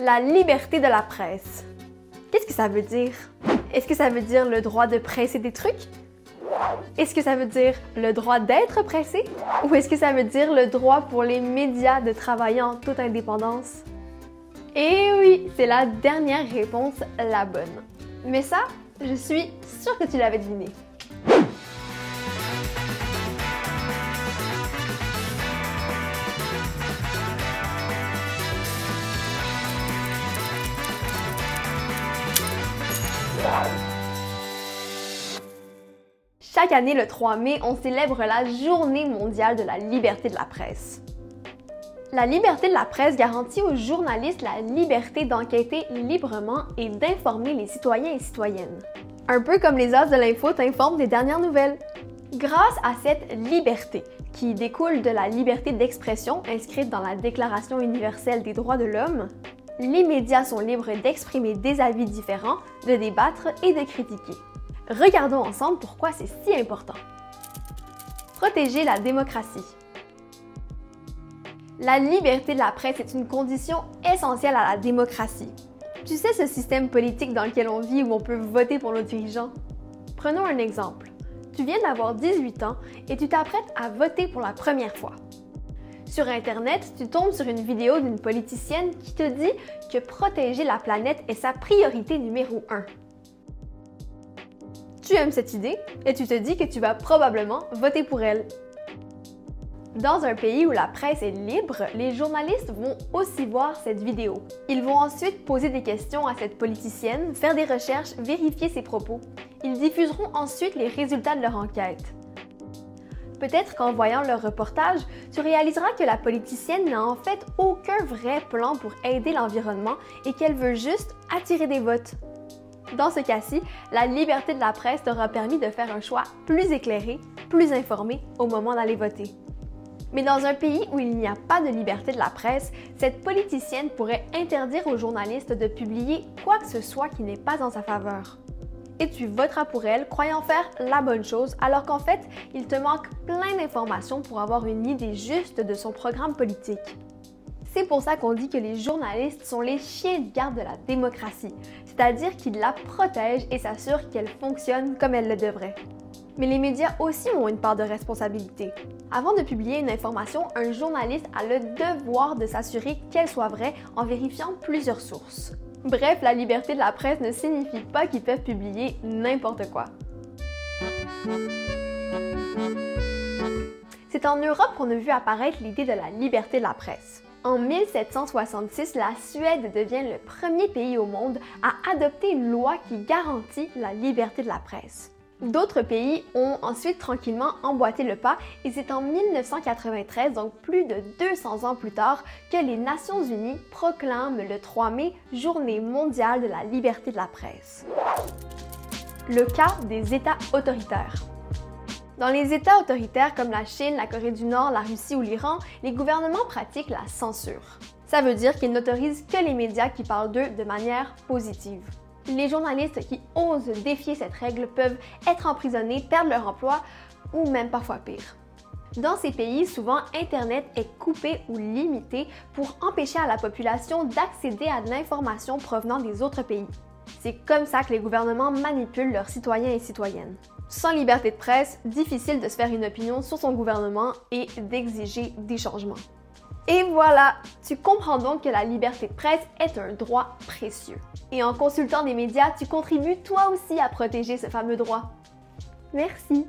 La liberté de la presse. Qu'est-ce que ça veut dire? Est-ce que ça veut dire le droit de presser des trucs? Est-ce que ça veut dire le droit d'être pressé? Ou est-ce que ça veut dire le droit pour les médias de travailler en toute indépendance? Eh oui, c'est la dernière réponse la bonne. Mais ça, je suis sûre que tu l'avais deviné. Chaque année, le 3 mai, on célèbre la Journée mondiale de la liberté de la presse. La liberté de la presse garantit aux journalistes la liberté d'enquêter librement et d'informer les citoyens et citoyennes. Un peu comme les as de l'info t'informent des dernières nouvelles. Grâce à cette liberté, qui découle de la liberté d'expression inscrite dans la Déclaration universelle des droits de l'homme, les médias sont libres d'exprimer des avis différents, de débattre et de critiquer. Regardons ensemble pourquoi c'est si important. Protéger la démocratie. La liberté de la presse est une condition essentielle à la démocratie. Tu sais ce système politique dans lequel on vit où on peut voter pour nos dirigeants? Prenons un exemple. Tu viens d'avoir 18 ans et tu t'apprêtes à voter pour la première fois. Sur Internet, tu tombes sur une vidéo d'une politicienne qui te dit que protéger la planète est sa priorité numéro 1. Tu aimes cette idée et tu te dis que tu vas probablement voter pour elle. Dans un pays où la presse est libre, les journalistes vont aussi voir cette vidéo. Ils vont ensuite poser des questions à cette politicienne, faire des recherches, vérifier ses propos. Ils diffuseront ensuite les résultats de leur enquête. Peut-être qu'en voyant leur reportage, tu réaliseras que la politicienne n'a en fait aucun vrai plan pour aider l'environnement et qu'elle veut juste attirer des votes. Dans ce cas-ci, la liberté de la presse t'aura permis de faire un choix plus éclairé, plus informé au moment d'aller voter. Mais dans un pays où il n'y a pas de liberté de la presse, cette politicienne pourrait interdire aux journalistes de publier quoi que ce soit qui n'est pas en sa faveur. Et tu voteras pour elle, croyant faire la bonne chose, alors qu'en fait, il te manque plein d'informations pour avoir une idée juste de son programme politique. C'est pour ça qu'on dit que les journalistes sont les chiens de garde de la démocratie, c'est-à-dire qu'ils la protègent et s'assurent qu'elle fonctionne comme elle le devrait. Mais les médias aussi ont une part de responsabilité. Avant de publier une information, un journaliste a le devoir de s'assurer qu'elle soit vraie en vérifiant plusieurs sources. Bref, la liberté de la presse ne signifie pas qu'ils peuvent publier n'importe quoi. C'est en Europe qu'on a vu apparaître l'idée de la liberté de la presse. En 1766, la Suède devient le premier pays au monde à adopter une loi qui garantit la liberté de la presse. D'autres pays ont ensuite tranquillement emboîté le pas et c'est en 1993, donc plus de 200 ans plus tard, que les Nations Unies proclament le 3 mai Journée mondiale de la liberté de la presse. Le cas des États autoritaires. Dans les États autoritaires comme la Chine, la Corée du Nord, la Russie ou l'Iran, les gouvernements pratiquent la censure. Ça veut dire qu'ils n'autorisent que les médias qui parlent d'eux de manière positive. Les journalistes qui osent défier cette règle peuvent être emprisonnés, perdre leur emploi ou même parfois pire. Dans ces pays, souvent, Internet est coupé ou limité pour empêcher à la population d'accéder à de l'information provenant des autres pays. C'est comme ça que les gouvernements manipulent leurs citoyens et citoyennes. Sans liberté de presse, difficile de se faire une opinion sur son gouvernement et d'exiger des changements. Et voilà, tu comprends donc que la liberté de presse est un droit précieux. Et en consultant des médias, tu contribues toi aussi à protéger ce fameux droit. Merci!